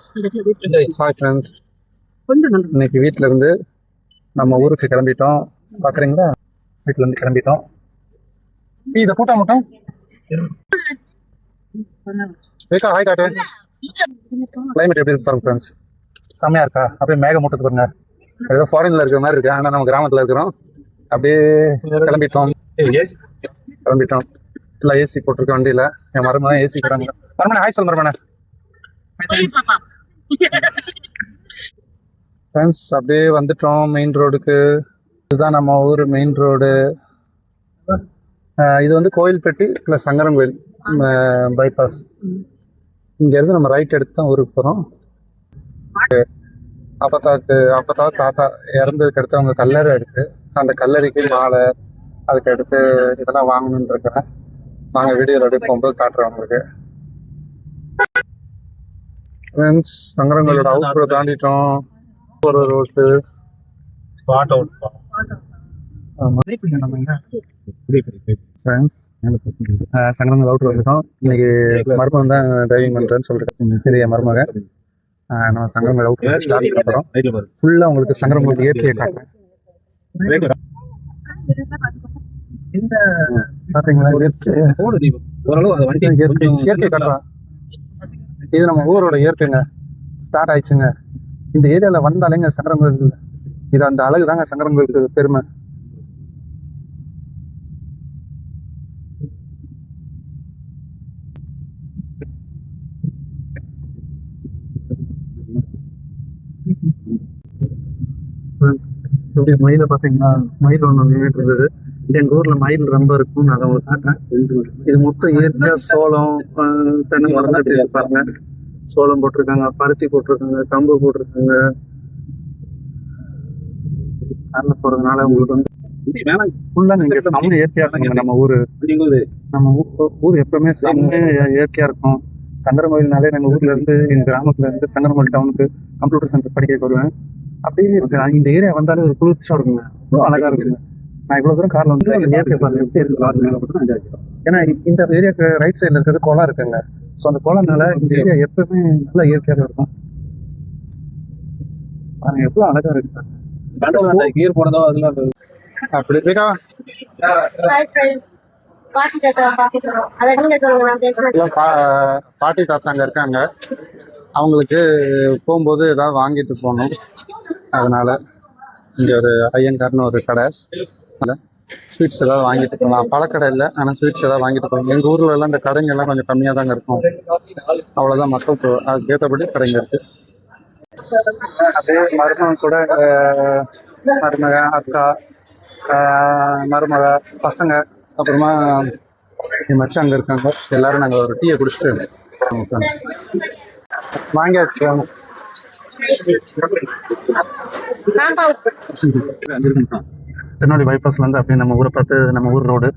Hi friends, இன்னைக்கு வீட்டில் இருந்து நம்ம ஊருக்கு கிளம்பிட்டோம். பார்க்குறீங்களா, வீட்டில் இருந்து கிளம்பிட்டோம். இதை போட்டா மட்டும் ஏக்கா ஹாய் காட்டு. கிளைமேட் எப்படி இருக்கு பாருங்க ஃப்ரெண்ட்ஸ், செம்மையா இருக்கா? அப்படியே மேகம் மூட்டது பாருங்க, ஏதோ ஃபாரின்ல இருக்கிற மாதிரி இருக்கு. ஆனால் நம்ம கிராமத்தில் இருக்கிறோம். அப்படியே கிளம்பிட்டோம். ஃபுல்லாக ஏசி போட்டிருக்க வண்டியில். என் மருமகன் ஏசி போறாங்க. மருமனை ஹாய் சொல் மருமனை. ஃப்ரெண்ட்ஸ் அப்படியே வந்துட்டோம் மெயின் ரோடுக்கு. இதுதான் நம்ம ஊர் மெயின் ரோடு. இது வந்து கோயில்பட்டி ப்ளஸ் சங்கரன் கோயில் பைபாஸ். இங்கேருந்து நம்ம ரைட் எடுத்து தான் ஊருக்கு போகிறோம். அப்பத்தா தாத்தா இறந்ததுக்கு அடுத்து அவங்க கல்லறை இருக்குது. அந்த கல்லறைக்கு மாலை, அதுக்கு அடுத்து இதெல்லாம் வாங்கணுன்னு இருக்கிறேன். நாங்கள் வீடியோவில் அப்படியே போகும்போது காட்டுறோம் உங்களுக்கு. ஃப்ரெண்ட்ஸ் சங்கரங்களோட அவுட்ரோட தாண்டிட்டோம். ஒரு ரோட்டு சங்கரங்கள் அவுட்ரோட் இருக்கோம். இன்னைக்கு மருமகன் தான் டிரைவிங் பண்ணுறேன்னு சொல்லிட்டு பெரிய மருமகன். நம்ம சங்கரங்கள் அவுட்ரோட் ஸ்டார்ட் பண்ண போகிறோம். ஃபுல்லாக உங்களுக்கு சங்கரங்கள் இயற்கையை காட்டுறேன். பார்த்தீங்களா இயற்கை காட்டுறோம். இது நம்ம ஊரோட இயற்கைங்க. ஸ்டார்ட் ஆயிடுச்சுங்க. இந்த ஏரியாவில் வந்தாலேங்க சங்கரன் இது அந்த அழகு தாங்க சங்கரன் கோயிலுக்கு பெருமை. இப்படி மயிலை பார்த்தீங்கன்னா, மயில் ஒன்று நின்றுட்டு இருந்தது. எங்கள் ஊரில் மயில் ரொம்ப இருக்கும். நான் அதை உங்களுக்கு காட்டுறேன். இது மொத்தம் இயற்கையாக சோளம், தென்னை மரம் எப்படி இருப்பாருங்க. சோளம் போட்டிருக்காங்க, பருத்தி போட்டிருக்காங்க, கம்பு போட்டிருக்காங்க. காரில் போகிறதுனால உங்களுக்கு வந்து ஃபுல்லாக நீங்கள் செம்ம இயற்கையாக இருக்குங்க. நம்ம ஊர் எப்பவுமே செம்ம இயற்கையாக இருக்கும். சங்கரன் கோயில்னாலே நம்ம ஊர்ல இருந்து, எங்கள் கிராமத்துல இருந்து சங்கரன் கோயில் டவுனுக்கு கம்ப்யூட்டர் சென்டர் படிக்க வருவேன். அப்படியே இருக்கு. இந்த ஏரியா வந்தாலே ஒரு குளிர்ச்சியா இருக்குங்க. ரொம்ப அழகா இருக்குங்க. நான் இவ்வளவு தூரம் கார்ல வந்து இயற்கை பாருங்க. ஏன்னா இந்த ஏரியாவுக்கு ரைட் சைட்ல இருக்கிறது குளம் இருக்குங்க. ஸோ அந்த குளம்னால இந்த ஏரியா எப்பவுமே நல்லா இயற்கையாக இருக்கும். பாருங்க எவ்வளவு அழகா இருக்கு. அப்படி பாட்டி தாத்தாங்க இருக்காங்க. அவங்களுக்கு போகும்போது ஏதாவது வாங்கிட்டு போகணும். அதனால இங்கே ஒரு ஐயங்கார்னு ஒரு கடை, ஸ்வீட்ஸ் ஏதாவது வாங்கிட்டு போகலாம். பழக்கடை இல்லை, ஆனால் ஸ்வீட்ஸ் ஏதாவது வாங்கிட்டு போகலாம். எங்கள் ஊரில் எல்லாம் இந்த கடைங்கெல்லாம் கொஞ்சம் கம்மியாக தாங்க இருக்கும். அவ்வளோதான் மக்கள். அதுக்கு ஏற்றபடி கடைங்க இருக்கு. அப்படியே மருமகன் கூட மருமக, அக்கா, மருமக, பசங்க, அப்புறமா என் மச்சான் அங்கே இருக்காங்க. எல்லாரும் நாங்கள் ஒரு டீயை குடிச்சிட்டு வாங்கியாச்சு. திருநெல்வேலி பைபாஸ்ல இருந்து அப்படியே நம்ம ஊரை பார்த்து நம்ம ஊர் ரோடு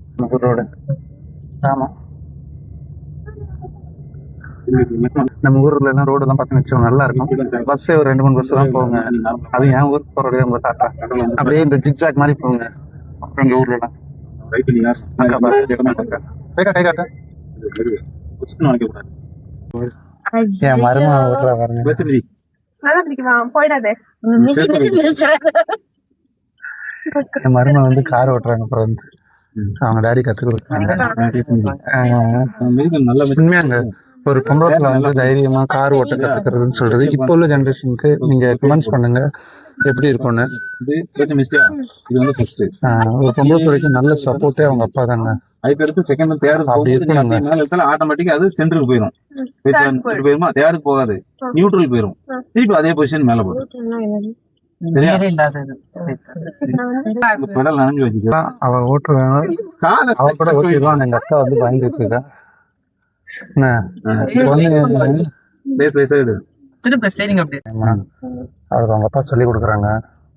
ஆமா. நம்ம ஊர்ல எல்லாம் ரோடு எல்லாம் பார்த்தீங்கன்னு நல்லா இருக்கும். பஸ்ஸே ஒரு 2-3 பஸ் தான் போங்க. அது என் ஊருக்கு போற வழியை உங்களுக்கு காட்டுறேன். அப்படியே இந்த ஜிக்ஜாக் மாதிரி போங்க எங்க ஊர்ல எல்லாம். கை காட்ட என் மருமக ஓட்டுறா பாருங்க. என் மருமக வந்து கார் ஓட்டுறாங்க. அப்புறம் வந்து அவங்க டாடி கத்து கொடுத்தாங்க. உண்மையாங்க ஒரு பொம்பளத்துல வந்து தைரியமா கார் ஓட்ட கத்துக்கிறதுன்னு சொல்றது இப்போ உள்ள ஜென்ரேஷனுக்கு நீங்க கமெண்ட்ஸ் பண்ணுங்க எப்படி இருக்கும்னு. ஒரு பொம்பளத்துறைக்கு நல்ல சப்போர்ட்டே அவங்க அப்பா தாங்க. அதுக்கடுத்து செகண்ட் தேர்ட் அப்படி இருக்கணும். ஆட்டோமேட்டிக்கா அது சென்டருக்கு போயிடும். போயிருமா, தேர்டுக்கு போகாது, நியூட்ரல் போயிடும். திருப்பி அதே பொசிஷன் மேல போடும். அவ ஓட்டுறாங்க, அவ கூட ஓட்டிடுவான். எங்க அக்கா வந்து பயந்துட்டு இருக்கா. அவருக்கு அவங்க அப்பா சொல்லி கொடுக்குறாங்க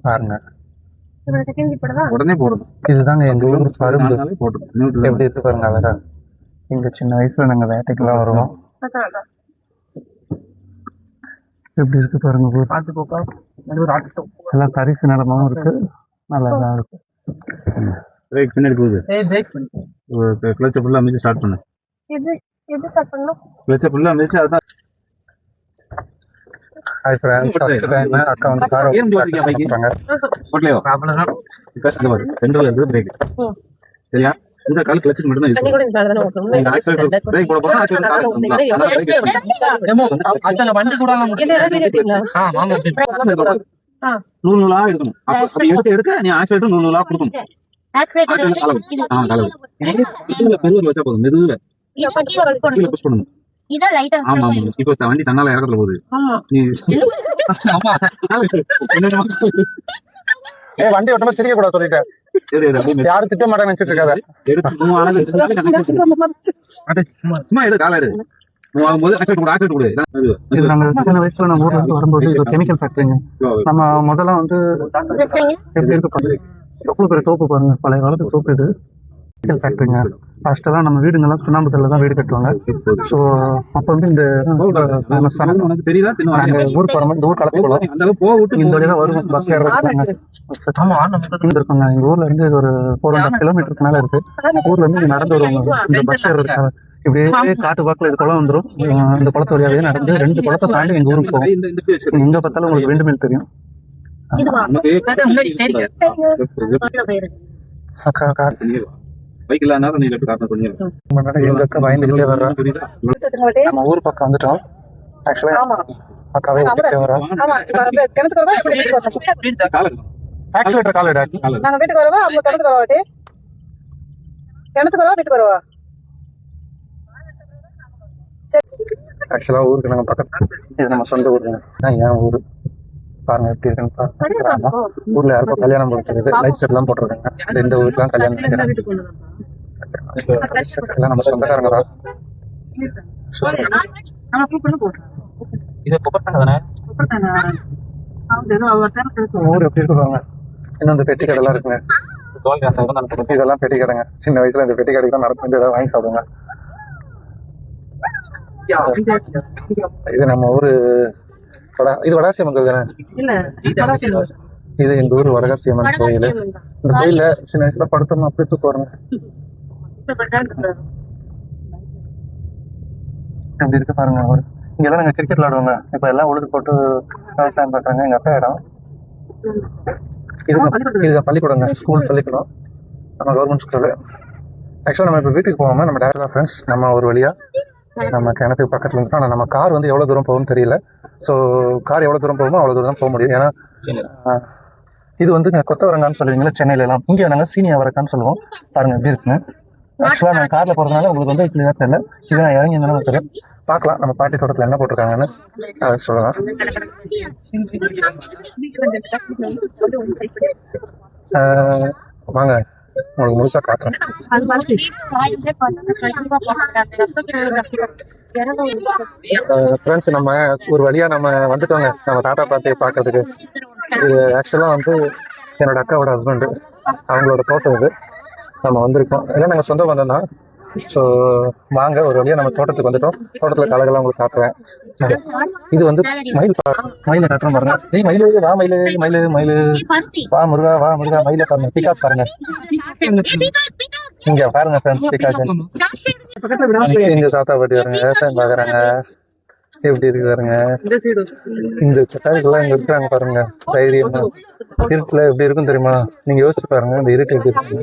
பாருங்க. உடனே போடணும். இதுதாங்க எங்க ஊர் பரும்பு. எப்படி இருக்கு பாருங்க அழகா. எங்க சின்ன வயசுல நாங்க வேட்டைக்கெல்லாம் வருவோம். எப்படி இருக்கு பாருங்க ஊர். எல்லாம் தரிசு நிலமாவும் இருக்கு, நல்லா இருக்கு. பிரேக் பின்னாடி போகுது. கிளட்சை ஃபுல்லா மிதிச்சு ஸ்டார்ட் பண்ணு. எது ஸ்டார்ட் பண்ணனும்? கிளட்சை ஃபுல்லா மிதிச்சு அதான் ஹாய் ஃப்ரெண்ட்ஸ், ஃபர்ஸ்ட் டைம் அக்கா வந்து கார் ஏன் இப்படி ஓட்டுறீங்க பைக்கு? ஓட்டுறாங்க. ஓட்டலையோ? இந்த மாதிரி சென்டர்ல இருந்து பிரேக். சரியா? இந்த கால் கிளட்சுக்கு மட்டும் தான் இருக்கு. நீங்க ஆக்சிலேட்டர் பிரேக் போட போனா ஆக்சிலேட்டர் கால் இருக்கும். அதான் பிரேக் நூல் நூலா எடுக்கணும். அப்படி எடுக்க நீ ஆக்சிலேட்டர் நூல் நூலா கொடுக்கணும். மெதுவா பெருவர் வச்சா போதும். மெதுவா கீழே புஷ் பண்ணணும். ஆமா ஆமா. இப்போ வண்டி தன்னால இறக்கத்துல போகுது. நீ வண்டி ஓட்டமா சிரிக்க கூடாது சொல்லிட்டேன். யாரும் திட்ட மாட்டாங்க நினைச்சிட்டு இருக்காத. சும்மா எடு கால எடு. இது நாங்க சின்ன வயசுல நம்ம ஊர்ல இருந்து வரும்போது இது கெமிக்கல் ஃபேக்டரிங்க. நம்ம முதல்ல வந்து எப்படி இருக்கு பாருங்க, எவ்வளவு பெரிய தோப்பு பாருங்க, பழைய காலத்து தோப்பு இது. கெமிக்கல் ஃபேக்டரிங்க. ஃபர்ஸ்டெல்லாம் நம்ம வீடுங்கெல்லாம் சுண்ணாம்பு கல்ல தான் வீடு கட்டுவாங்க. ஸோ அப்போ வந்து இந்த ஊர் போகிற இந்த ஊர் களத்து போகலாம், இந்த வழியா தான் வரும் பஸ் ஏறுறாங்க. இருக்குங்க எங்க ஊர்ல இருந்து ஒரு 400 கிலோமீட்டருக்கு மேல இருக்கு. ஊர்ல இருந்து நடந்து வருவாங்க இந்த பஸ் ஏறுறதுக்காக. இப்படியே காட்டு வாக்குல இது குளம் வந்துடும். இந்த குளத்து வழியாவே நடந்து 2 குளத்தை தாண்டி எங்க ஊருக்கு போகும். எங்க பார்த்தாலும் உங்களுக்கு 2 மைல் தெரியும். எங்க அக்கா பயந்துகிட்டே வர்றா. நம்ம ஊர் பக்கம் வந்துட்டோம். ஆக்சுவலா அக்காவே வந்துட்டே வர்றா. ஆக்சிலேட்டர் கால் எடு. நாங்க வீட்டுக்கு வரவா அவங்க கிணத்துக்கு வரவா? கிணத்துக்கு வரவா வீட்டுக்கு வரவா? ஆக்சுவலா ஊருக்கு நாங்க பக்கத்துல, இது நம்ம சொந்த ஊருங்க. என் ஊரு பாருங்க எப்படி இருக்குன்னு பாருங்க. ஊர்ல யாருக்கும் கல்யாணம் முடிச்சிருக்கு, லைட் செட் எல்லாம் போட்டிருக்காங்க. இந்த ஊருக்குலாம் கல்யாணம் எல்லாம் நம்ம சொந்தக்காரங்க தான். ஊர் எப்படி இருக்கு பாருங்க. இன்னும் இந்த பெட்டி கடை எல்லாம் இருக்குங்க. இதெல்லாம் பெட்டி கடைங்க. சின்ன வயசுல இந்த பெட்டி கடைக்கு தான் நடந்து வந்து ஏதாவது வாங்கி சாப்பிடுங்க. இது நம்ம ஊரு இது வடாசியம்மன் கோயில் தானே? இது எங்க ஊர் வடகாசியம்மன் கோயில். இந்த கோயில சின்ன வயசுல படுத்தோம் அப்படியே தூக்கம் வருங்க. எப்படி இருக்கு பாருங்க. இங்கெல்லாம் நாங்க கிரிக்கெட் விளையாடுவாங்க. இப்ப எல்லாம் உழுது போட்டு விவசாயம் பண்றாங்க. எங்க அப்பா இடம் இது பள்ளிக்கூடங்க, ஸ்கூல் பள்ளிக்கூடம். நம்ம கவர்மெண்ட் ஸ்கூலு. ஆக்சுவலா நம்ம இப்ப வீட்டுக்கு போகாம நம்ம டேரக்டா ஃப்ரெண்ட்ஸ் நம்ம ஒரு வழியா நம்ம கிணத்துக்கு பக்கத்துல இருந்துட்டோம். ஆனால் நம்ம கார் வந்து எவ்வளோ தூரம் போகும்னு தெரியல. ஸோ கார் எவ்வளோ தூரம் போகுமோ அவ்வளோ தூரம் தான் போக முடியும். ஏன்னா இது வந்து கொத்தவரங்கான்னு சொல்லுவீங்களா சென்னையில எல்லாம். இங்கே நாங்கள் சீனியா வரக்கான்னு சொல்லுவோம். பாருங்க எப்படி இருக்குங்க. ஆக்சுவலாக நான் காரில் போகிறதுனால உங்களுக்கு வந்து இப்படி தான் தெரியல. இது நான் இறங்கி இருந்தாலும் தெரியும். பார்க்கலாம் நம்ம பாட்டி தோட்டத்தில் என்ன போட்டிருக்காங்கன்னு அதை சொல்லலாம். வாங்க உங்களுக்கு முழுசா காட்டுறேன். ஃப்ரெண்ட்ஸ் நம்ம ஒரு வழியா நம்ம வந்துட்டோங்க நம்ம தாத்தா பாட்டியை பார்க்கறதுக்கு. இது ஆக்சுவலா வந்து என்னோட அக்காவோட ஹஸ்பண்டு, அவங்களோட தோட்டம் இது. நம்ம வந்திருக்கோம். ஏன்னா நாங்கள் சொந்த பந்தம் தான். ஸோ வாங்க ஒரு வழியா நம்ம தோட்டத்துக்கு வந்துட்டோம். தோட்டத்தில் கலகெல்லாம் உங்களுக்கு காட்டுறேன். இது வந்து மயில காட்டுறோம் பாருங்க. மயிலு வா, மயிலு மயிலு மயிலு வா முருகா, வா முருகா. மயில பாருங்க, பிகாக் பாருங்க. இங்க பாருங்க ஃப்ரெண்ட்ஸ், பிகாக். எங்க தாத்தா பாட்டி பாருங்க விவசாயம் பாக்குறாங்க. எப்படி இருக்கு பாருங்க. இந்த சட்டாரிக்கெல்லாம் இங்க இருக்கிறாங்க பாருங்க. தைரியமா இருட்டுல எப்படி இருக்கும் தெரியுமா? நீங்க யோசிச்சு பாருங்க இந்த இருட்டு எப்படி இருக்கு.